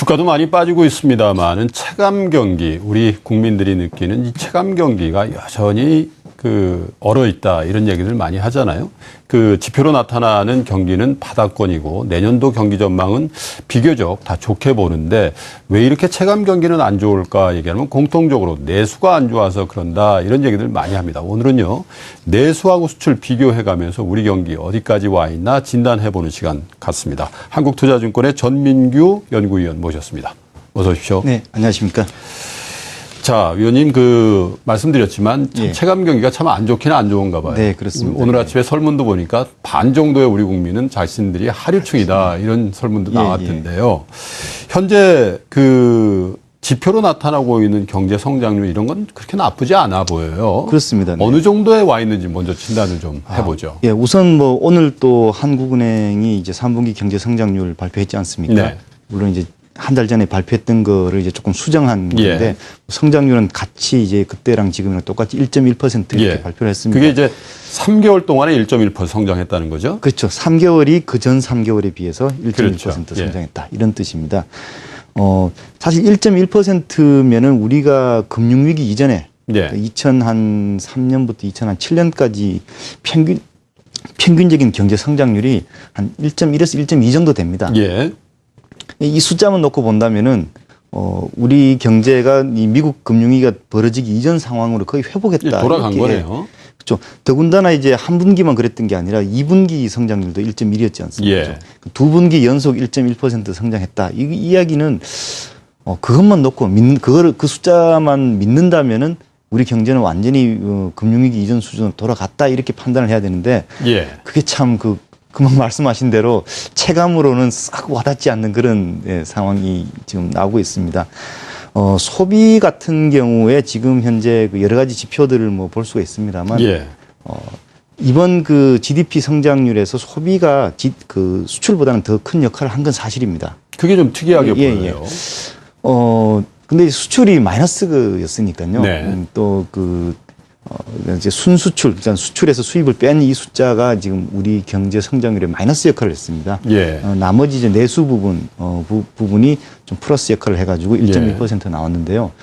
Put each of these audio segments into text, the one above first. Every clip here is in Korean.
주가도 많이 빠지고 있습니다만은 체감 경기, 우리 국민들이 느끼는 이 체감 경기가 여전히 얼어 있다 이런 얘기들 많이 하잖아요. 지표로 나타나는 경기는 바닥권이고 내년도 경기 전망은 비교적 다 좋게 보는데 왜 이렇게 체감 경기는 안 좋을까 얘기하면 공통적으로 내수가 안 좋아서 그런다 이런 얘기들 많이 합니다. 오늘은요 내수하고 수출 비교해가면서 우리 경기 어디까지 와 있나 진단해보는 시간 갖습니다. 한국투자증권의 전민규 연구위원 모셨습니다. 어서 오십시오. 네, 안녕하십니까. 자, 위원님 말씀드렸지만 참 체감 경기가 참 안 좋기는 안 좋은가 봐요. 네, 그렇습니다. 오늘 아침에 설문도 보니까 반 정도의 우리 국민은 자신들이 하류층이다 이런 설문도 나왔던데요. 현재 지표로 나타나고 있는 경제 성장률 이런 건 그렇게 나쁘지 않아 보여요. 그렇습니다. 네. 어느 정도에 와 있는지 먼저 진단을 좀 해보죠. 예, 우선 오늘 또 한국은행이 이제 3분기 경제 성장률 발표했지 않습니까? 네. 물론 이제 한 달 전에 발표했던 거를 이제 조금 수정한 건데 성장률은 같이 이제 그때랑 지금이랑 똑같이 1.1% 이렇게 발표를 했습니다. 그게 이제 3개월 동안에 1.1% 성장했다는 거죠? 그렇죠. 3개월이 그전 3개월에 비해서 1.1% 그렇죠. 성장했다. 이런 뜻입니다. 사실 1.1%면은 우리가 금융위기 이전에 2003년부터 2007년까지 평균적인 경제 성장률이 한 1.1에서 1.2 정도 됩니다. 예. 이 숫자만 놓고 본다면은 우리 경제가 이 미국 금융위기가 벌어지기 이전 상황으로 거의 회복했다. 돌아간 거네요. 그렇죠. 더군다나 이제 한 분기만 그랬던 게 아니라 2분기 성장률도 1.1이었지 않습니까? 예. 두 분기 연속 1.1% 성장했다. 이 이야기는 그것만 놓고 그 숫자만 믿는다면은 우리 경제는 완전히 금융위기 이전 수준으로 돌아갔다 이렇게 판단을 해야 되는데 그게 참 금방 말씀하신 대로 체감으로는 싹 와닿지 않는 그런 상황이 지금 나오고 있습니다. 소비 같은 경우에 지금 현재 여러 가지 지표들을 볼 수가 있습니다만 이번 GDP 성장률에서 소비가 수출보다는 더 큰 역할을 한 건 사실입니다. 그게 좀 특이하게 보여요. 근데 수출이 마이너스였으니까요. 네. 이제 순수출, 수출에서 수입을 뺀 이 숫자가 지금 우리 경제 성장률에 마이너스 역할을 했습니다. 나머지 이제 내수 부분이 좀 플러스 역할을 해가지고 1.1% 나왔는데요.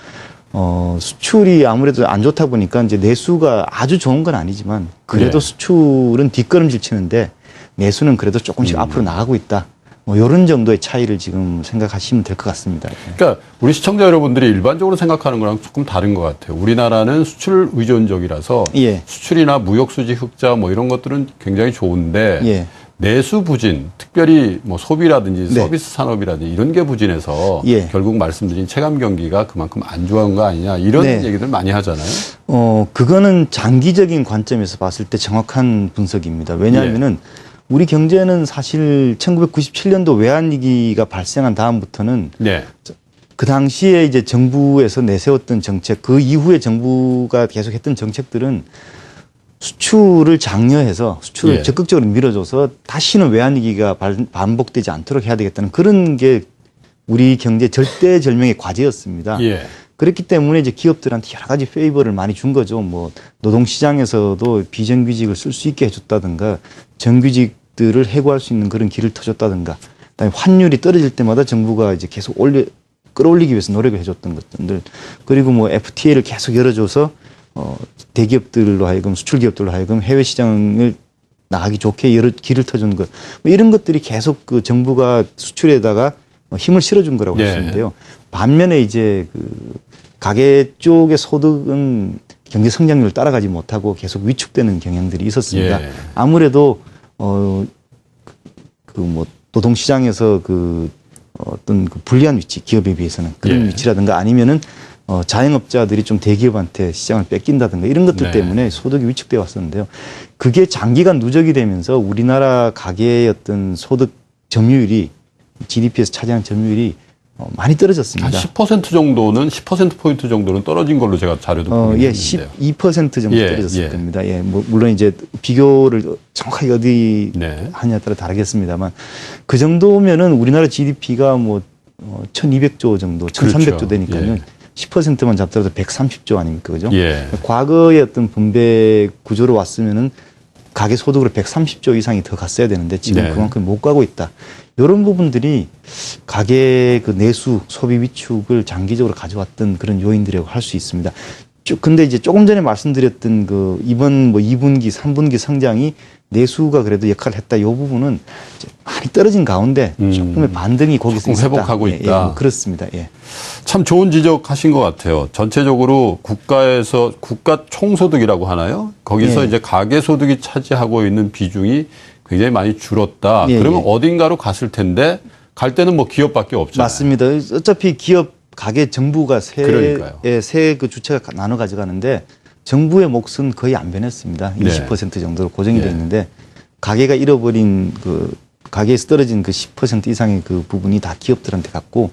수출이 아무래도 안 좋다 보니까 이제 내수가 아주 좋은 건 아니지만 그래도 수출은 뒷걸음질 치는데 내수는 그래도 조금씩 앞으로 나가고 있다. 이런 정도의 차이를 지금 생각하시면 될 것 같습니다. 그러니까 우리 시청자 여러분들이 일반적으로 생각하는 거랑 조금 다른 것 같아요. 우리나라는 수출 의존적이라서 수출이나 무역수지 흑자 이런 것들은 굉장히 좋은데 내수 부진, 특별히 소비라든지 서비스 산업이라든지 이런 게 부진해서 결국 말씀드린 체감 경기가 그만큼 안 좋은 거 아니냐 이런 얘기들 많이 하잖아요. 그거는 장기적인 관점에서 봤을 때 정확한 분석입니다. 왜냐하면은 우리 경제는 사실 1997년도 외환위기가 발생한 다음부터는 그 당시에 이제 정부에서 내세웠던 정책, 그 이후에 정부가 계속했던 정책들은 수출을 장려해서 수출을 적극적으로 밀어줘서 다시는 외환위기가 반복되지 않도록 해야 되겠다는 그런 게 우리 경제 절대절명의 과제였습니다. 그렇기 때문에 이제 기업들한테 여러 가지 페이버를 많이 준 거죠. 노동시장에서도 비정규직을 쓸 수 있게 해줬다든가 정규직들을 해고할 수 있는 그런 길을 터줬다든가 그다음에 환율이 떨어질 때마다 정부가 이제 계속 끌어올리기 위해서 노력을 해줬던 것들 그리고 FTA를 계속 열어줘서 대기업들로 하여금 수출기업들로 하여금 해외 시장을 나가기 좋게 길을 터준 것 이런 것들이 계속 정부가 수출에다가 힘을 실어준 거라고 할 수 있는데요. 반면에 이제 가계 쪽의 소득은 경제 성장률을 따라가지 못하고 계속 위축되는 경향들이 있었습니다. 아무래도 노동시장에서 어떤 불리한 위치, 기업에 비해서는 그런 위치라든가 아니면은 자영업자들이 좀 대기업한테 시장을 뺏긴다든가 이런 것들 때문에 소득이 위축되어 왔었는데요. 그게 장기간 누적이 되면서 우리나라 가계의 어떤 소득 점유율이 GDP에서 차지하는 점유율이 많이 떨어졌습니다. 한 10% 정도는 10%포인트 정도는 떨어진 걸로 제가 자료도 보는데요. 12% 정도 떨어졌을 겁니다. 물론 이제 비교를 정확하게 어디 하냐에 따라 다르겠습니다만 그 정도면은 우리나라 GDP가 1200조 정도, 1300조 되니까요. 10%만 잡더라도 130조 아닙니까? 그죠? 과거의 어떤 분배 구조로 왔으면은 가계 소득으로 130조 이상이 더 갔어야 되는데 지금 네. 그만큼 못 가고 있다. 이런 부분들이 가계 그 내수 소비 위축을 장기적으로 가져왔던 그런 요인들이라고 할 수 있습니다. 근데 이제 조금 전에 말씀드렸던 그 이번 뭐 2분기, 3분기 성장이 내수가 그래도 역할을 했다. 이 부분은 이제 많이 떨어진 가운데 조금의 반등이 거기서 조금 있었다. 회복하고 예, 있다. 예, 그렇습니다. 예. 참 좋은 지적하신 것 같아요. 전체적으로 국가에서 국가 총소득이라고 하나요? 거기서 예. 이제 가계 소득이 차지하고 있는 비중이 굉장히 많이 줄었다. 예, 그러면 예. 어딘가로 갔을 텐데 갈 때는 뭐 기업밖에 없잖아요. 맞습니다. 어차피 기업 가계 정부가 그러니까요. 세 그 주체가 나눠 가져가는데 정부의 몫은 거의 안 변했습니다. 네. 20% 정도로 고정이 예. 되어 있는데 가계가 잃어버린 그 가계에서 떨어진 그 10% 이상의 그 부분이 다 기업들한테 갔고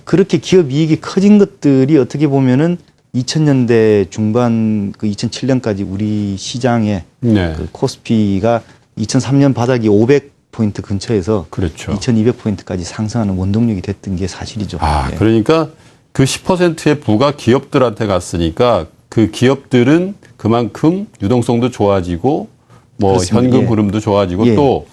그렇게 기업 이익이 커진 것들이 어떻게 보면은 2000년대 중반 그 2007년까지 우리 시장의 네. 그 코스피가 2003년 바닥이 500포인트 근처에서 그렇죠. 2200포인트까지 상승하는 원동력이 됐던 게 사실이죠. 아, 예. 그러니까 그 10%의 부가 기업들한테 갔으니까 그 기업들은 그만큼 유동성도 좋아지고 뭐 그렇습니다. 현금 예. 흐름도 좋아지고 예. 또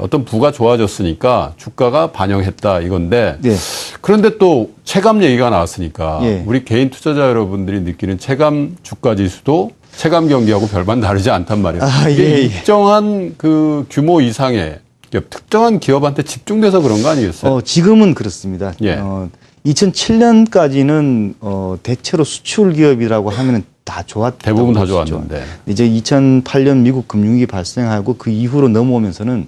어떤 부가 좋아졌으니까 주가가 반영했다 이건데 네. 그런데 또 체감 얘기가 나왔으니까 예. 우리 개인 투자자 여러분들이 느끼는 체감 주가 지수도 체감 경기하고 별반 다르지 않단 말이에요. 아, 이게 예, 예. 일정한 그 규모 이상의 기업, 특정한 기업한테 집중돼서 그런 거 아니겠어요? 지금은 그렇습니다. 예. 2007년까지는 대체로 수출 기업이라고 하면은 다 좋았다. 대부분 다 좋았는데. 이제 2008년 미국 금융위기 발생하고 그 이후로 넘어오면서는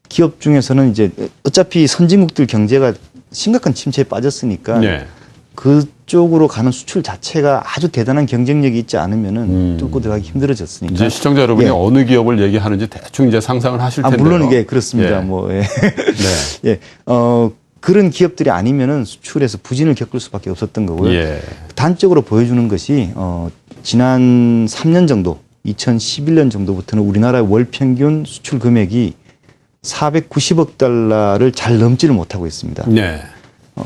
기업 중에서는 이제 어차피 선진국들 경제가 심각한 침체에 빠졌으니까 네. 그쪽으로 가는 수출 자체가 아주 대단한 경쟁력이 있지 않으면은 뚫고 들어가기 힘들어졌으니까. 이제 시청자 여러분이 예. 어느 기업을 얘기하는지 대충 이제 상상을 하실 텐데요. 물론 이게 그렇습니다. 예. 뭐 예. 네. 예. 그런 기업들이 아니면은 수출에서 부진을 겪을 수밖에 없었던 거고요. 예. 단적으로 보여주는 것이 지난 3년 정도, 2011년 정도부터는 우리나라의 월 평균 수출 금액이 490억 달러를 잘 넘지를 못하고 있습니다. 네.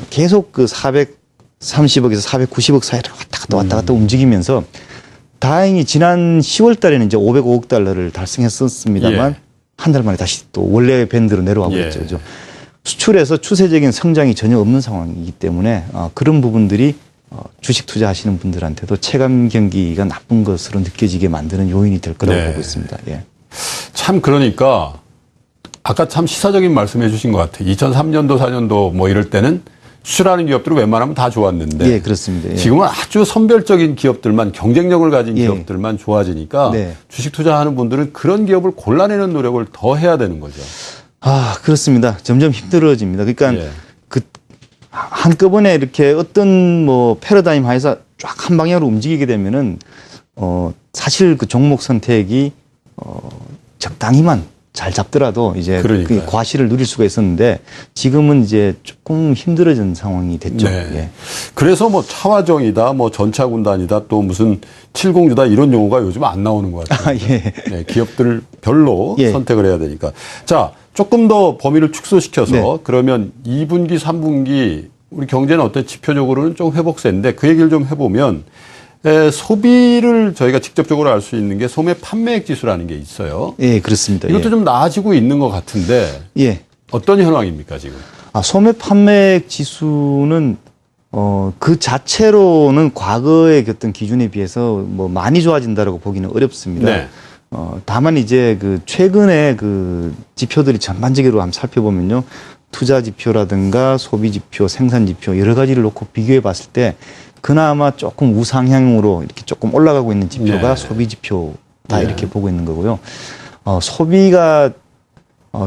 계속 그 430억에서 490억 사이를 왔다 갔다 움직이면서 다행히 지난 10월 달에는 이제 505억 달러를 달성했었습니다만 예. 한 달 만에 다시 또 원래 밴드로 내려와 예. 버렸죠. 그죠? 수출에서 추세적인 성장이 전혀 없는 상황이기 때문에 그런 부분들이 주식 투자하시는 분들한테도 체감 경기가 나쁜 것으로 느껴지게 만드는 요인이 될 거라고 네. 보고 있습니다. 예. 참 그러니까 아까 참 시사적인 말씀해 주신 것 같아요. 2003년도, 4년도 뭐 이럴 때는 수출하는 기업들은 웬만하면 다 좋았는데 예, 그렇습니다. 예. 지금은 아주 선별적인 기업들만 경쟁력을 가진 예. 기업들만 좋아지니까 네. 주식 투자하는 분들은 그런 기업을 골라내는 노력을 더 해야 되는 거죠. 그렇습니다. 점점 힘들어집니다. 그러니까 예. 한꺼번에 이렇게 어떤 뭐 패러다임 하에서 쫙 한 방향으로 움직이게 되면은 사실 그 종목 선택이 적당히만 잘 잡더라도 이제 그러니까요. 그 과실을 누릴 수가 있었는데 지금은 이제 조금 힘들어진 상황이 됐죠. 네. 예. 그래서 뭐 차화정이다, 뭐 전차군단이다, 또 무슨 칠공주다 이런 용어가 요즘 안 나오는 것 같아요. 예. 네, 기업들을 별로 예. 선택을 해야 되니까. 자, 조금 더 범위를 축소시켜서 네. 그러면 2분기, 3분기 우리 경제는 어때 지표적으로는 좀 회복세인데 그 얘기를 좀 해보면 소비를 저희가 직접적으로 알 수 있는 게 소매 판매액 지수라는 게 있어요. 예, 그렇습니다. 이것도 예. 좀 나아지고 있는 것 같은데 예. 어떤 현황입니까 지금? 소매 판매액 지수는 그 자체로는 과거의 어떤 기준에 비해서 뭐 많이 좋아진다라고 보기는 어렵습니다. 네. 다만 이제 그 최근에 그 지표들이 전반적으로 한번 살펴보면요. 투자 지표라든가 소비 지표, 생산 지표 여러 가지를 놓고 비교해 봤을 때 그나마 조금 우상향으로 이렇게 조금 올라가고 있는 지표가 네. 소비 지표다 네. 이렇게 보고 있는 거고요. 소비가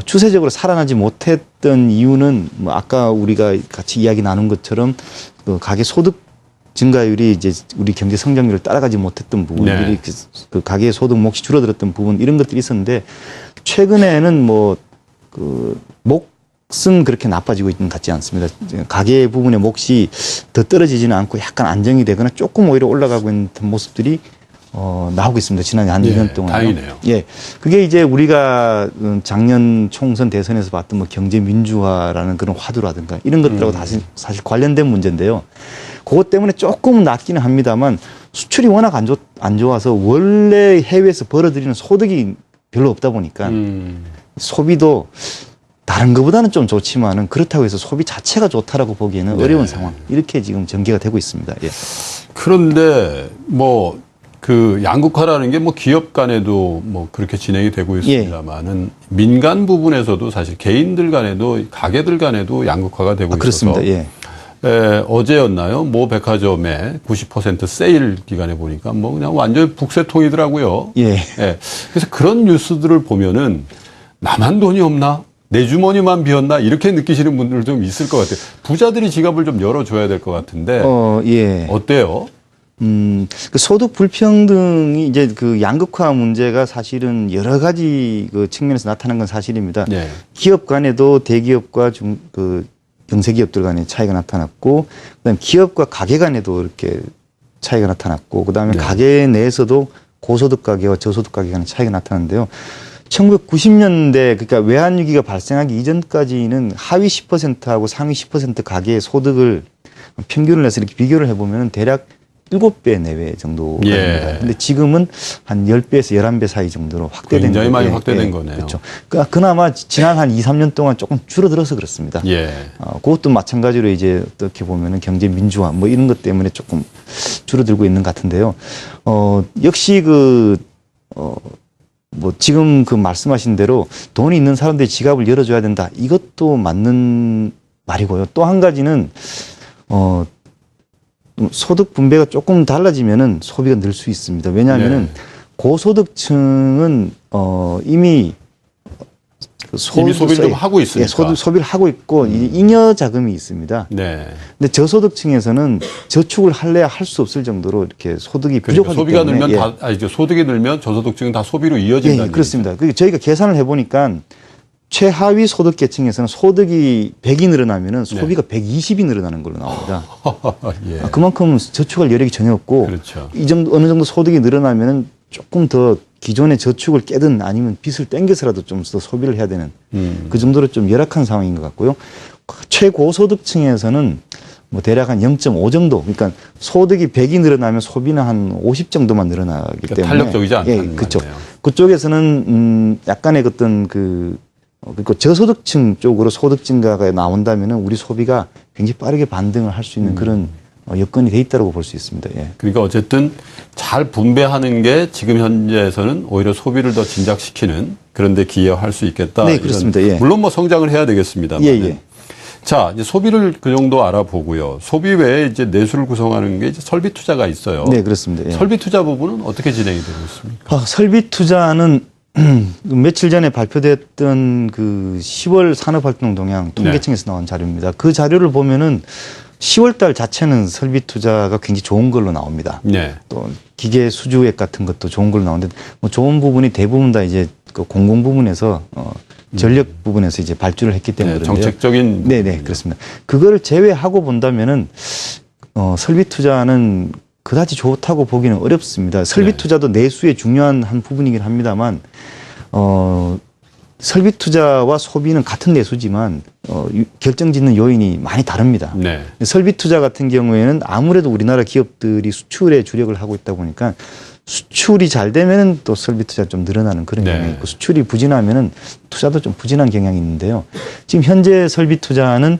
추세적으로 살아나지 못했던 이유는 뭐 아까 우리가 같이 이야기 나눈 것처럼 그 가계 소득 증가율이 이제 우리 경제 성장률을 따라가지 못했던 부분들이 네. 그 가계 소득 몫이 줄어들었던 부분 이런 것들이 있었는데 최근에는 뭐 그 몫은 그렇게 나빠지고 있는 것 같지 않습니다. 가계 부분의 몫이 더 떨어지지는 않고 약간 안정이 되거나 조금 오히려 올라가고 있는 모습들이 나오고 있습니다. 지난 한 2년 동안. 다행이네요. 예. 그게 이제 우리가 작년 총선 대선에서 봤던 뭐 경제 민주화라는 그런 화두라든가 이런 것들하고 사실 관련된 문제인데요. 그것 때문에 조금은 낫기는 합니다만 수출이 워낙 안 좋아서 원래 해외에서 벌어들이는 소득이 별로 없다 보니까 소비도 다른 것보다는 좀 좋지만은 그렇다고 해서 소비 자체가 좋다라고 보기에는 네. 어려운 상황. 이렇게 지금 전개가 되고 있습니다. 예. 그런데 뭐 그 양극화라는 게 뭐 기업 간에도 뭐 그렇게 진행이 되고 있습니다만은 민간 부분에서도 사실 개인들 간에도 가게들 간에도 양극화가 되고 그렇습니다. 있어서 예. 어제였나요? 모 백화점에 90% 세일 기간에 보니까 뭐 그냥 완전 북새통이더라고요. 예. 그래서 그런 뉴스들을 보면은 나만 돈이 없나? 내 주머니만 비었나? 이렇게 느끼시는 분들 좀 있을 것 같아요. 부자들이 지갑을 좀 열어줘야 될 것 같은데. 예. 어때요? 그 소득 불평등이 이제 그 양극화 문제가 사실은 여러 가지 그 측면에서 나타난 건 사실입니다. 네. 기업 간에도 대기업과 영세기업들 간에 차이가 나타났고, 그다음에 기업과 가게 간에도 이렇게 차이가 나타났고, 그다음에 네. 가게 내에서도 고소득 가게와 저소득 가게 간의 차이가 나타났는데요. 1990년대 그러니까 외환위기가 발생하기 이전까지는 하위 10%하고 상위 10% 가게의 소득을 평균을 해서 이렇게 비교를 해보면 대략 7배 내외 정도가 됩니다. 예. 근데 지금은 한 10배에서 11배 사이 정도로 확대된 굉장히 많이 거예요. 확대된 거네요. 그렇죠. 그러니까 그나마 지난 한 2, 3년 동안 조금 줄어들어서 그렇습니다. 예. 그것도 마찬가지로 이제 어떻게 보면은 경제 민주화 뭐 이런 것 때문에 조금 줄어들고 있는 것 같은데요. 역시 뭐 지금 그 말씀하신 대로 돈이 있는 사람들이 지갑을 열어줘야 된다. 이것도 맞는 말이고요. 또 한 가지는 소득 분배가 조금 달라지면은 소비가 늘 수 있습니다. 왜냐하면은 네. 고소득층은 이미 소비를 좀 하고 있으니까. 소비를 하고 있고 잉여 자금이 있습니다. 네. 근데 저소득층에서는 저축을 할래야 할 수 없을 정도로 이렇게 소득이 그러니까 부족하기 소비가 때문에 늘면 소득이 늘면 저소득층은 다 소비로 이어진다는 그렇습니다. 저희가 계산을 해보니까 최하위 소득 계층에서는 소득이 100이 늘어나면은 소비가 120이 늘어나는 걸로 나옵니다. 예. 그만큼 저축할 여력이 전혀 없고 그렇죠. 이 정도 어느 정도 소득이 늘어나면은 조금 더 기존의 저축을 깨든 아니면 빚을 땡겨서라도 좀 더 소비를 해야 되는 그 정도로 좀 열악한 상황인 것 같고요. 최고소득층에서는 뭐 대략 한 0.5 정도, 그러니까 소득이 100이 늘어나면 소비는 한 50 정도만 늘어나기 그러니까 때문에 탄력적이지 않다는 그렇죠. 거네요. 그쪽에서는 약간의 어떤 그리고 저소득층 쪽으로 소득 증가가 나온다면은 우리 소비가 굉장히 빠르게 반등을 할 수 있는 그런 여건이 돼 있다고 볼 수 있습니다. 예. 그러니까 어쨌든 잘 분배하는 게 지금 현재에서는 오히려 소비를 더 진작시키는 그런 데 기여할 수 있겠다. 네, 그렇습니다. 예. 물론 뭐 성장을 해야 되겠습니다만. 예. 자, 이제 소비를 그 정도 알아보고요. 소비 외에 이제 내수를 구성하는 게 이제 설비 투자가 있어요. 네, 그렇습니다. 예. 설비 투자 부분은 어떻게 진행이 되고 있습니까? 설비 투자는 며칠 전에 발표됐던 그 10월 산업활동 동향 통계청에서 나온 자료입니다. 그 자료를 보면은 10월 달 자체는 설비 투자가 굉장히 좋은 걸로 나옵니다. 네. 또 기계 수주액 같은 것도 좋은 걸로 나오는데 뭐 좋은 부분이 대부분 다 이제 그 공공 부분에서 전력 부분에서 이제 발주를 했기 때문에 그런데요. 정책적인 네네 그렇습니다. 그거를 제외하고 본다면은 설비 투자는 그다지 좋다고 보기는 어렵습니다. 설비 투자도 내수의 중요한 한 부분이긴 합니다만 설비 투자와 소비는 같은 내수지만 결정짓는 요인이 많이 다릅니다. 네. 설비 투자 같은 경우에는 아무래도 우리나라 기업들이 수출에 주력을 하고 있다 보니까 수출이 잘 되면은 또 설비 투자 좀 늘어나는 그런 경향이 있고 수출이 부진하면은 투자도 좀 부진한 경향이 있는데요. 지금 현재 설비 투자는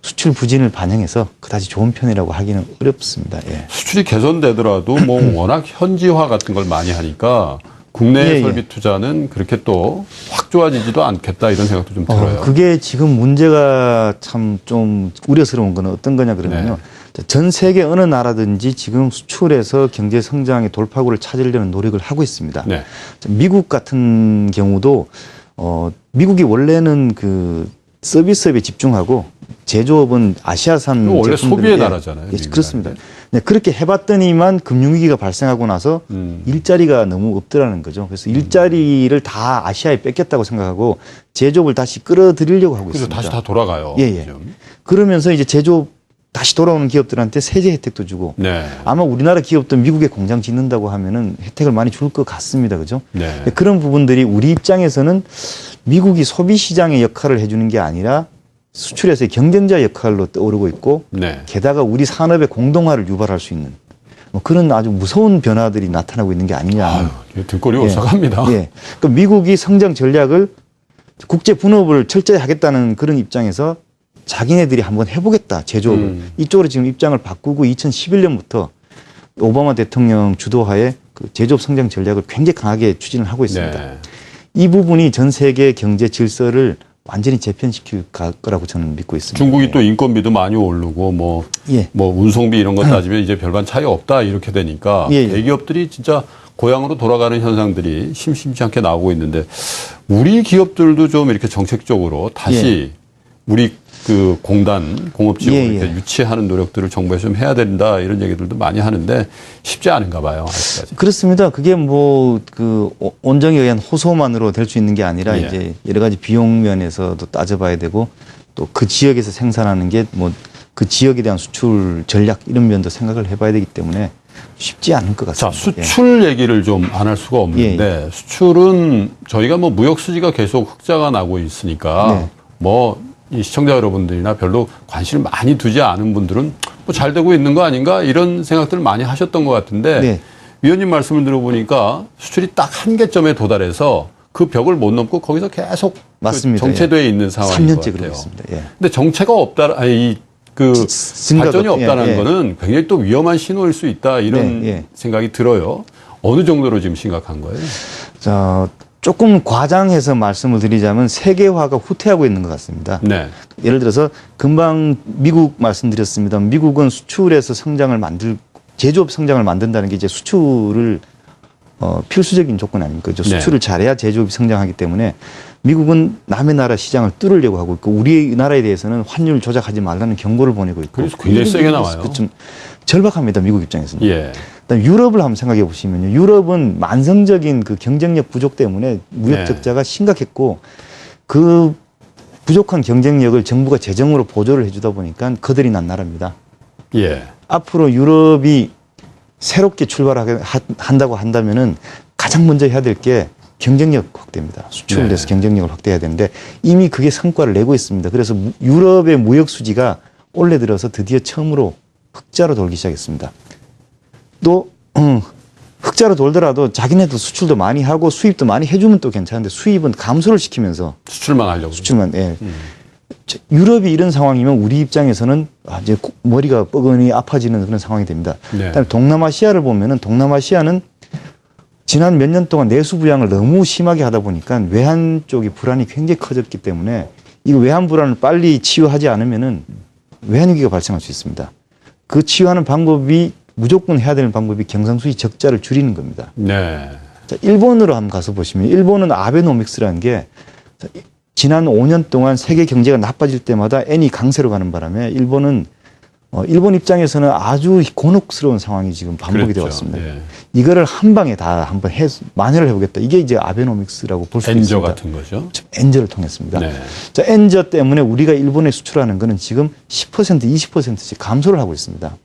수출 부진을 반영해서 그다지 좋은 편이라고 하기는 어렵습니다. 예. 수출이 개선되더라도 뭐 워낙 현지화 같은 걸 많이 하니까 국내 설비 투자는 그렇게 또 확 좋아지지도 않겠다 이런 생각도 좀 들어요. 그게 지금 문제가 참 좀 우려스러운 건 어떤 거냐 그러면요. 전 세계 어느 나라든지 지금 수출에서 경제 성장의 돌파구를 찾으려는 노력을 하고 있습니다. 네. 미국 같은 경우도 미국이 원래는 그 서비스업에 집중하고 제조업은 아시아산 원래 소비의 나라잖아요. 예, 그렇습니다. 네, 그렇게 해봤더니만 금융위기가 발생하고 나서 일자리가 너무 없더라는 거죠. 그래서 일자리를 다 아시아에 뺏겼다고 생각하고 제조업을 다시 끌어들이려고 하고 그래서 있습니다. 다시 다 돌아가요. 예. 그러면서 이제 제조업 다시 돌아오는 기업들한테 세제 혜택도 주고 네. 아마 우리나라 기업도 미국에 공장 짓는다고 하면은 혜택을 많이 줄 것 같습니다. 그죠? 네. 그런 부분들이 우리 입장에서는 미국이 소비 시장의 역할을 해주는 게 아니라 수출에서의 경쟁자 역할로 떠오르고 있고 네. 게다가 우리 산업의 공동화를 유발할 수 있는 뭐 그런 아주 무서운 변화들이 나타나고 있는 게 아니냐. 아유, 등골이 오싹합니다. 예. 그러니까 미국이 성장 전략을 국제 분업을 철저히 하겠다는 그런 입장에서 자기네들이 한번 해보겠다 제조업을 이쪽으로 지금 입장을 바꾸고 2011년부터 오바마 대통령 주도하에 그 제조업 성장 전략을 굉장히 강하게 추진을 하고 있습니다. 네. 이 부분이 전 세계 경제 질서를 완전히 재편시킬 거라고 저는 믿고 있습니다. 중국이 또 인건비도 많이 오르고 뭐 운송비 이런 거 따지면 이제 별반 차이 없다 이렇게 되니까 대기업들이 진짜 고향으로 돌아가는 현상들이 심심치 않게 나오고 있는데 우리 기업들도 좀 이렇게 정책적으로 다시 우리 그 공단, 공업지역을 이렇게 유치하는 노력들을 정부에서 좀 해야 된다 이런 얘기들도 많이 하는데 쉽지 않은가 봐요. 아직까지. 그렇습니다. 그게 뭐 그 온정에 의한 호소만으로 될 수 있는 게 아니라 이제 여러 가지 비용 면에서도 따져봐야 되고 또 그 지역에서 생산하는 게 뭐 그 지역에 대한 수출 전략 이런 면도 생각을 해봐야 되기 때문에 쉽지 않을 것 같습니다. 자, 수출 얘기를 좀 안 할 수가 없는데 수출은 저희가 뭐 무역 수지가 계속 흑자가 나고 있으니까 뭐 이 시청자 여러분들이나 별로 관심을 많이 두지 않은 분들은 뭐 잘 되고 있는 거 아닌가 이런 생각들을 많이 하셨던 것 같은데 위원님 말씀을 들어보니까 수출이 딱 한계점에 도달해서 그 벽을 못 넘고 거기서 계속 맞습니다. 그 정체되어 있는 상황인 것 3년째 같아요. 그러고 있습니다. 근데 정체가 없다, 아니 그 발전이 없다는 거는 굉장히 또 위험한 신호일 수 있다 이런 생각이 들어요. 어느 정도로 지금 심각한 거예요? 자, 조금 과장해서 말씀을 드리자면 세계화가 후퇴하고 있는 것 같습니다. 예를 들어서 금방 미국 말씀드렸습니다. 미국은 수출에서 성장을 제조업 성장을 만든다는 게 이제 수출을 필수적인 조건 아닙니까? 수출을 잘해야 제조업이 성장하기 때문에 미국은 남의 나라 시장을 뚫으려고 하고 있고 우리나라에 대해서는 환율 조작하지 말라는 경고를 보내고 있고. 그래서 굉장히 세게 나와요. 좀 절박합니다. 미국 입장에서는. 그다음 유럽을 한번 생각해 보시면요. 유럽은 만성적인 그 경쟁력 부족 때문에 무역 적자가 심각했고 그 부족한 경쟁력을 정부가 재정으로 보조를 해주다 보니까 거들이 난 나라입니다. 앞으로 유럽이 새롭게 출발한다고 한다면은 가장 먼저 해야 될 게 경쟁력 확대입니다. 수출을 해서 경쟁력을 확대해야 되는데 이미 그게 성과를 내고 있습니다. 그래서 유럽의 무역 수지가 올해 들어서 드디어 처음으로 흑자로 돌기 시작했습니다. 또 흑자로 돌더라도 자기네도 수출도 많이 하고 수입도 많이 해주면 또 괜찮은데 수입은 감소를 시키면서 수출만 하려고. 수출만. 유럽이 이런 상황이면 우리 입장에서는 이제 머리가 뻐근히 아파지는 그런 상황이 됩니다. 그다음에 동남아시아를 보면은 동남아시아는 지난 몇 년 동안 내수 부양을 너무 심하게 하다 보니까 외환 쪽이 불안이 굉장히 커졌기 때문에 이 외환 불안을 빨리 치유하지 않으면은 외환 위기가 발생할 수 있습니다. 그 치유하는 방법이 무조건 해야 되는 방법이 경상수지 적자를 줄이는 겁니다. 자, 일본으로 한번 가서 보시면 일본은 아베노믹스라는 게 지난 5년 동안 세계 경제가 나빠질 때마다 엔이 강세로 가는 바람에 일본 입장에서는 아주 곤혹스러운 상황이 지금 반복이 되어 왔습니다. 이거를 한 방에 다 한번 만회를 해보겠다. 이게 이제 아베노믹스라고 볼 수 있습니다. 엔저 같은 거죠. 엔저를 통했습니다. 자, 엔저 때문에 우리가 일본에 수출하는 거는 지금 10%, 20%씩 감소를 하고 있습니다.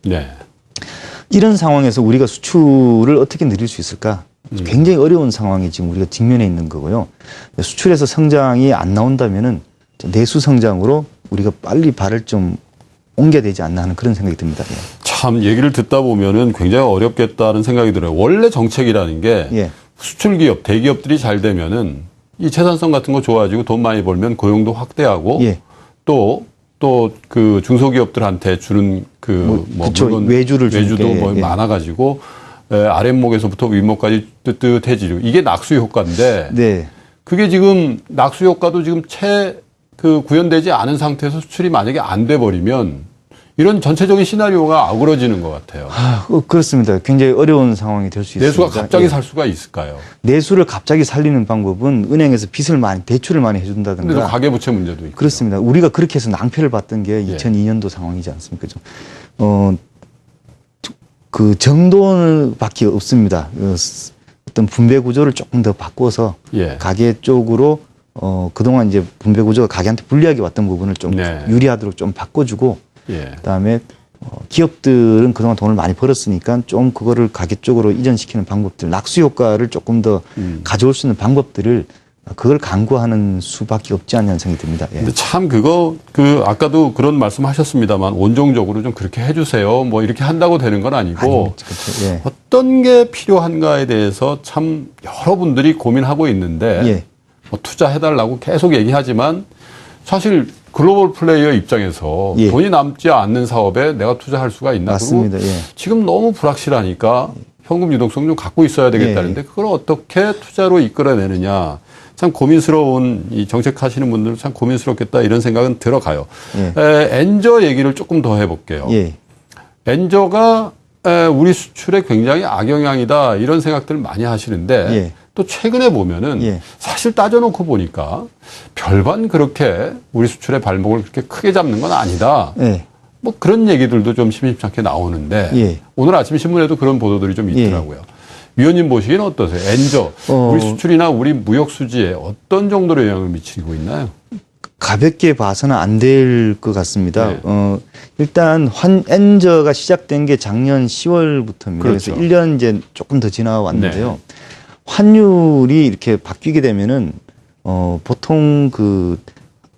이런 상황에서 우리가 수출을 어떻게 늘릴 수 있을까? 굉장히 어려운 상황이 지금 우리가 직면해 있는 거고요. 수출에서 성장이 안 나온다면은 내수 성장으로 우리가 빨리 발을 좀 옮겨야 되지 않나 하는 그런 생각이 듭니다. 참 얘기를 듣다 보면은 굉장히 어렵겠다는 생각이 들어요. 원래 정책이라는 게 수출 기업, 대기업들이 잘 되면은 이 채산성 같은 거 좋아지고 돈 많이 벌면 고용도 확대하고 또 그 중소기업들한테 주는 그 물건 외주도 뭐 많아가지고 아랫목에서부터 윗목까지 뜨뜻해지고 이게 낙수 효과인데 그게 지금 낙수 효과도 지금 그 구현되지 않은 상태에서 수출이 만약에 안 돼 버리면 이런 전체적인 시나리오가 아우러지는 것 같아요. 그렇습니다. 굉장히 어려운 상황이 될 수 있습니다. 내수가 갑자기 살 수가 있을까요? 내수를 갑자기 살리는 방법은 은행에서 대출을 많이 해준다든가. 근데 가계부채 문제도 있고. 그렇습니다. 우리가 그렇게 해서 낭패를 봤던 게 2002년도 상황이지 않습니까? 그 정도밖에 없습니다. 어떤 분배 구조를 조금 더 바꿔서 가계 쪽으로 그동안 이제 분배 구조가 가게한테 불리하게 왔던 부분을 좀 유리하도록 좀 바꿔주고 그다음에 기업들은 그동안 돈을 많이 벌었으니까 좀 그거를 가계 쪽으로 이전시키는 방법들, 낙수 효과를 조금 더 가져올 수 있는 방법들을 그걸 강구하는 수밖에 없지 않냐는 생각이 듭니다. 예. 근데 참 아까도 그런 말씀하셨습니다만 원종적으로 좀 그렇게 해주세요. 뭐 이렇게 한다고 되는 건 아니고 그렇죠. 예. 어떤 게 필요한가에 대해서 참 여러분들이 고민하고 있는데 예. 뭐 투자해달라고 계속 얘기하지만 사실 글로벌 플레이어 입장에서 예. 돈이 남지 않는 사업에 내가 투자할 수가 있나. 맞습니다. 그리고 예. 지금 너무 불확실하니까 현금 유동성 좀 갖고 있어야 되겠다는데 그걸 어떻게 투자로 이끌어내느냐. 참 고민스러운 이 정책하시는 분들 참 고민스럽겠다 이런 생각은 들어가요. 예. 엔저 얘기를 조금 더 해볼게요. 예. 엔저가 우리 수출에 굉장히 악영향이다 이런 생각들을 많이 하시는데 예. 또 최근에 보면은 예. 사실 따져놓고 보니까 별반 그렇게 우리 수출의 발목을 그렇게 크게 잡는 건 아니다. 예. 뭐 그런 얘기들도 좀 심심찮게 나오는데 예. 오늘 아침 신문에도 그런 보도들이 좀 있더라고요. 위원님 보시기엔 어떠세요? 엔저, 우리 수출이나 우리 무역 수지에 어떤 정도로 영향을 미치고 있나요? 가볍게 봐서는 안 될 것 같습니다. 네. 일단 엔저가 시작된 게 작년 10월부터입니다. 그렇죠. 그래서 1년 이제 조금 더 지나왔는데요. 네. 환율이 이렇게 바뀌게 되면은 보통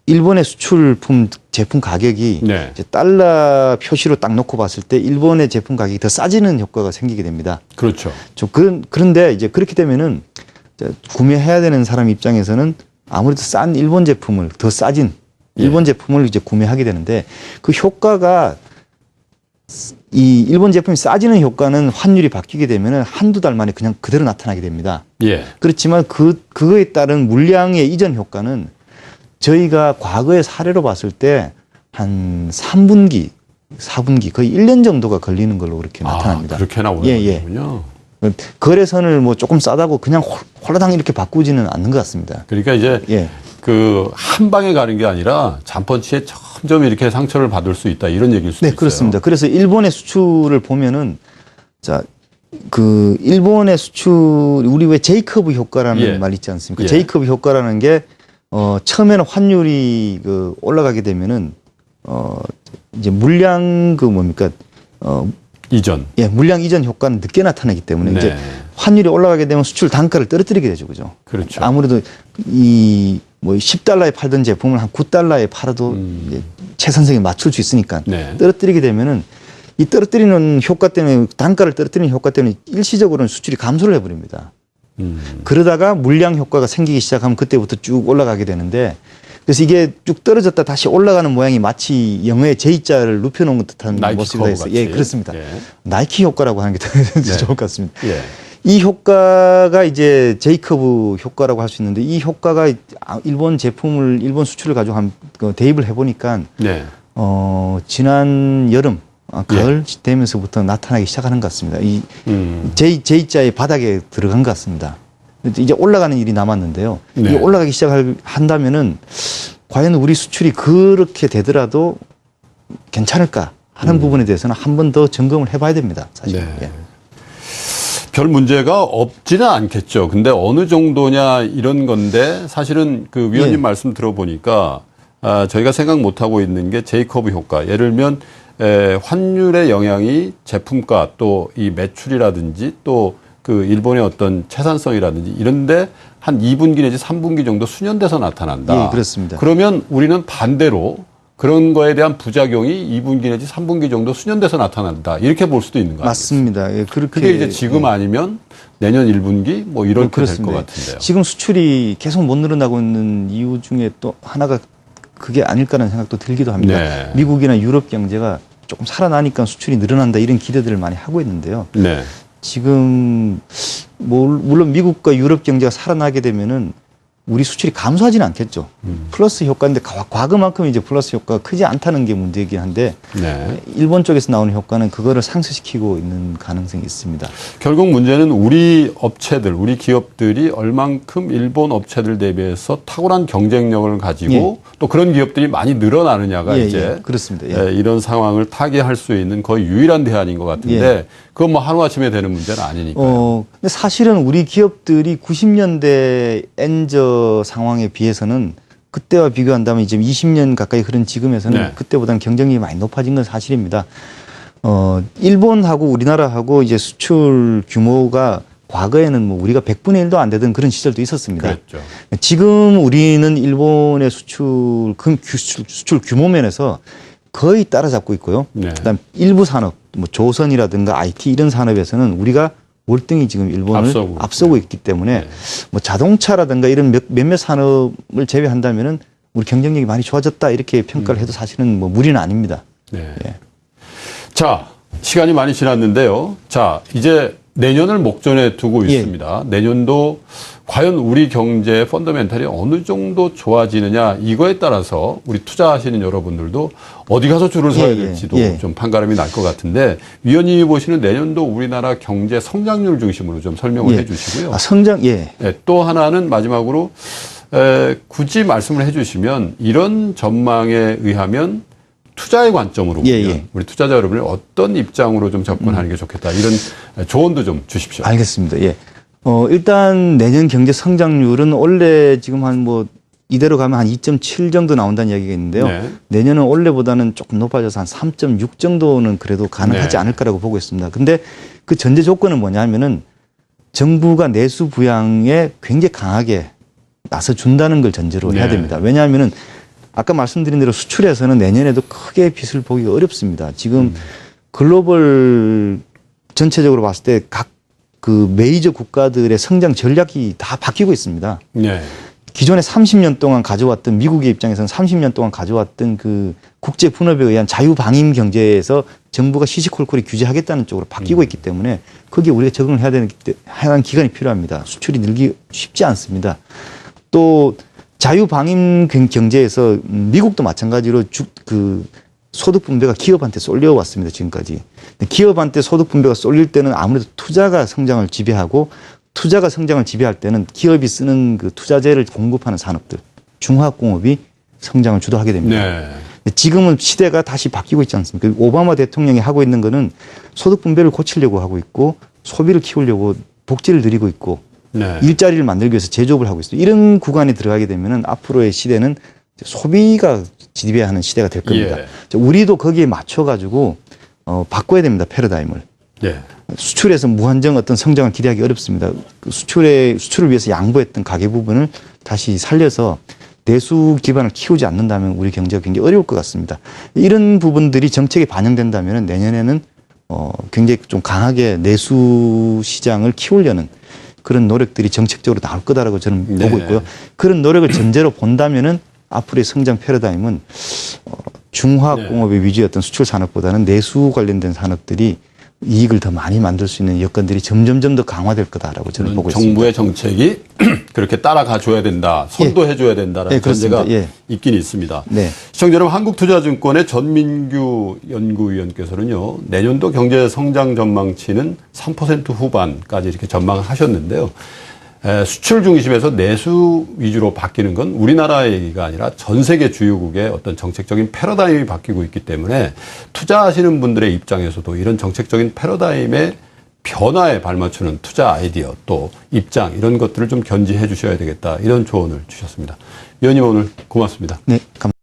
일본의 수출품 제품 가격이 네. 이제 달러 표시로 딱 놓고 봤을 때 일본의 제품 가격이 더 싸지는 효과가 생기게 됩니다. 그렇죠. 그런데 이제 그렇게 되면은 구매해야 되는 사람 입장에서는 아무래도 싼 일본 제품을 더 싸진 일본 제품을 이제 구매하게 되는데 그 효과가 이 일본 제품이 싸지는 효과는 환율이 바뀌게 되면은 한두 달 만에 그냥 그대로 나타나게 됩니다. 예. 그렇지만 그거에 따른 물량의 이전 효과는 저희가 과거의 사례로 봤을 때 한 3분기, 4분기 거의 1년 정도가 걸리는 걸로 그렇게 나타납니다. 그렇게 나오는 거군요. 거래선을 뭐 조금 싸다고 그냥 홀라당 이렇게 바꾸지는 않는 것 같습니다. 그러니까 이제 예. 한 방에 가는 게 아니라 잠펀치에 점점 이렇게 상처를 받을 수 있다 이런 얘기일 수도 네, 있어요. 그렇습니다. 그래서 일본의 수출을 보면은 일본의 수출 우리 왜 제이커브 효과라는 말 있지 않습니까? 제이커브 효과라는 게 처음에는 환율이 올라가게 되면은 이제 물량 이전. 예, 물량 이전 효과는 늦게 나타나기 때문에 네. 이제 환율이 올라가게 되면 수출 단가를 떨어뜨리게 되죠, 그죠? 그렇죠. 아무래도 뭐 10달러에 팔던 제품을 한 9달러에 팔아도 이제 최선생에 맞출 수 있으니까 네. 떨어뜨리게 되면은 이 떨어뜨리는 효과 때문에 단가를 떨어뜨리는 효과 때문에 일시적으로는 수출이 감소를 해버립니다. 그러다가 물량 효과가 생기기 시작하면 그때부터 쭉 올라가게 되는데 그래서 이게 쭉 떨어졌다 다시 올라가는 모양이 마치 영어의 J자를 눕혀놓은 듯한 모습이 있어요. 예, 그렇습니다. 예. 나이키 효과라고 하는 게 더 좋을 것 같습니다. 예. 이 효과가 이제 제이커브 효과라고 할 수 있는데 이 효과가 일본 수출을 가지고 대입을 해보니까 네. 지난 여름 가을 되면서부터 나타나기 시작하는 것 같습니다. 이 J자의 바닥에 들어간 것 같습니다. 이제 올라가는 일이 남았는데요. 네. 이 올라가기 시작한다면은 과연 우리 수출이 그렇게 되더라도 괜찮을까 하는 부분에 대해서는 한 번 더 점검을 해봐야 됩니다. 사실. 네. 예. 별 문제가 없지는 않겠죠. 근데 어느 정도냐 이런 건데 사실은 위원님 말씀 들어보니까 저희가 생각 못하고 있는 게 제이커브 효과. 예를 들면 환율의 영향이 제품가 또 이 매출이라든지 또 일본의 어떤 채산성이라든지 이런데 한 2분기 내지 3분기 정도 수년돼서 나타난다. 예, 그렇습니다. 그러면 우리는 반대로 그런 거에 대한 부작용이 2분기 내지 3분기 정도 수년돼서 나타난다. 이렇게 볼 수도 있는 거 아니에요? 맞습니다. 예, 그게 이제 지금 아니면 내년 1분기 뭐 이렇게 될 것 같은데요. 지금 수출이 계속 못 늘어나고 있는 이유 중에 또 하나가 그게 아닐까라는 생각도 들기도 합니다. 네. 미국이나 유럽 경제가 조금 살아나니까 수출이 늘어난다 이런 기대들을 많이 하고 있는데요. 네. 지금 물론 미국과 유럽 경제가 살아나게 되면은 우리 수출이 감소하지는 않겠죠. 플러스 효과인데 과거만큼 이제 플러스 효과가 크지 않다는 게 문제이긴 한데 네. 일본 쪽에서 나오는 효과는 그거를 상쇄시키고 있는 가능성이 있습니다. 결국 문제는 우리 업체들, 우리 기업들이 얼만큼 일본 업체들 대비해서 탁월한 경쟁력을 가지고 또 그런 기업들이 많이 늘어나느냐가 이제 그렇습니다. 이런 상황을 타개할 수 있는 거의 유일한 대안인 것 같은데 그건 뭐 하루아침에 되는 문제는 아니니까요. 근데 사실은 우리 기업들이 90년대 엔저 상황에 비해서는 그때와 비교한다면 이제 20년 가까이 흐른 지금에서는 그때보다는 경쟁력이 많이 높아진 건 사실입니다. 일본하고 우리나라하고 이제 수출 규모가 과거에는 뭐 우리가 100분의 1도 안 되던 그런 시절도 있었습니다. 그랬죠. 지금 우리는 일본의 수출 규모 면에서 거의 따라잡고 있고요. 네. 그다음 일부 산업, 뭐 조선이라든가 IT 이런 산업에서는 우리가 월등히 지금 일본을 앞서고 있기 때문에 네. 뭐 자동차라든가 이런 몇몇 산업을 제외한다면은 우리 경쟁력이 많이 좋아졌다 이렇게 평가를 해도 사실은 뭐 무리는 아닙니다. 네. 예. 자, 시간이 많이 지났는데요. 자, 이제 내년을 목전에 두고 예. 있습니다. 내년도 과연 우리 경제의 펀더멘탈이 어느 정도 좋아지느냐 이거에 따라서 우리 투자하시는 여러분들도 어디 가서 줄을 서야 될지도 좀 판가름이 날 것 같은데 위원님이 보시는 내년도 우리나라 경제 성장률 중심으로 좀 설명을 해 주시고요. 또 하나는 마지막으로 굳이 말씀을 해 주시면 이런 전망에 의하면 투자의 관점으로 보면 우리 투자자 여러분이 어떤 입장으로 좀 접근하는 게 좋겠다. 이런 조언도 좀 주십시오. 알겠습니다. 예. 일단 내년 경제 성장률은 원래 지금 한 뭐 이대로 가면 한 2.7 정도 나온다는 이야기가 있는데요. 네. 내년은 원래보다는 조금 높아져서 한 3.6 정도는 그래도 가능하지 않을까라고 보고 있습니다. 근데 그 전제 조건은 뭐냐면은 정부가 내수 부양에 굉장히 강하게 나서 준다는 걸 전제로 해야 됩니다. 왜냐하면은 아까 말씀드린 대로 수출에서는 내년에도 크게 빚을 보기가 어렵습니다. 지금 글로벌 전체적으로 봤을 때 각 그 메이저 국가들의 성장 전략이 다 바뀌고 있습니다. 네. 기존에 30년 동안 가져왔던 미국의 입장에서는 30년 동안 가져왔던 그 국제 분업에 의한 자유 방임 경제에서 정부가 시시콜콜이 규제하겠다는 쪽으로 바뀌고 있기 때문에 거기에 우리가 적응을 해야 되는 기간이 필요합니다. 수출이 늘기 쉽지 않습니다. 또 자유 방임 경제에서 미국도 마찬가지로 소득 분배가 기업한테 쏠려왔습니다. 지금까지. 기업한테 소득 분배가 쏠릴 때는 아무래도 투자가 성장을 지배하고 투자가 성장을 지배할 때는 기업이 쓰는 그 투자재를 공급하는 산업들, 중화학공업이 성장을 주도하게 됩니다. 네. 지금은 시대가 다시 바뀌고 있지 않습니까? 오바마 대통령이 하고 있는 거는 소득 분배를 고치려고 하고 있고 소비를 키우려고 복지를 늘리고 있고 일자리를 만들기 위해서 제조업을 하고 있어요. 이런 구간에 들어가게 되면은 앞으로의 시대는 소비가 지배하는 시대가 될 겁니다. 우리도 거기에 맞춰가지고 바꿔야 됩니다. 패러다임을. 수출에서 무한정 어떤 성장을 기대하기 어렵습니다. 수출을 위해서 양보했던 가계 부분을 다시 살려서 내수 기반을 키우지 않는다면 우리 경제가 굉장히 어려울 것 같습니다. 이런 부분들이 정책에 반영된다면 내년에는 굉장히 좀 강하게 내수 시장을 키우려는 그런 노력들이 정책적으로 나올 거다라고 저는 보고 있고요. 그런 노력을 전제로 본다면은 앞으로의 성장 패러다임은 중화학공업의 위주의 어떤 수출 산업보다는 내수 관련된 산업들이 이익을 더 많이 만들 수 있는 여건들이 점점점 더 강화될 거다라고 저는 보고 있습니다. 정부의 정책이 그렇게 따라가 줘야 된다, 선도해 줘야 된다라는 전제가 있긴 있습니다. 시청자 여러분, 한국투자증권의 전민규 연구위원께서는요, 내년도 경제 성장 전망치는 3% 후반까지 이렇게 전망을 하셨는데요. 수출 중심에서 내수 위주로 바뀌는 건 우리나라의 얘기가 아니라 전 세계 주요국의 어떤 정책적인 패러다임이 바뀌고 있기 때문에 투자하시는 분들의 입장에서도 이런 정책적인 패러다임의 변화에 발맞추는 투자 아이디어 또 입장 이런 것들을 좀 견지해 주셔야 되겠다 이런 조언을 주셨습니다. 위원님 오늘 고맙습니다. 네, 감사합니다.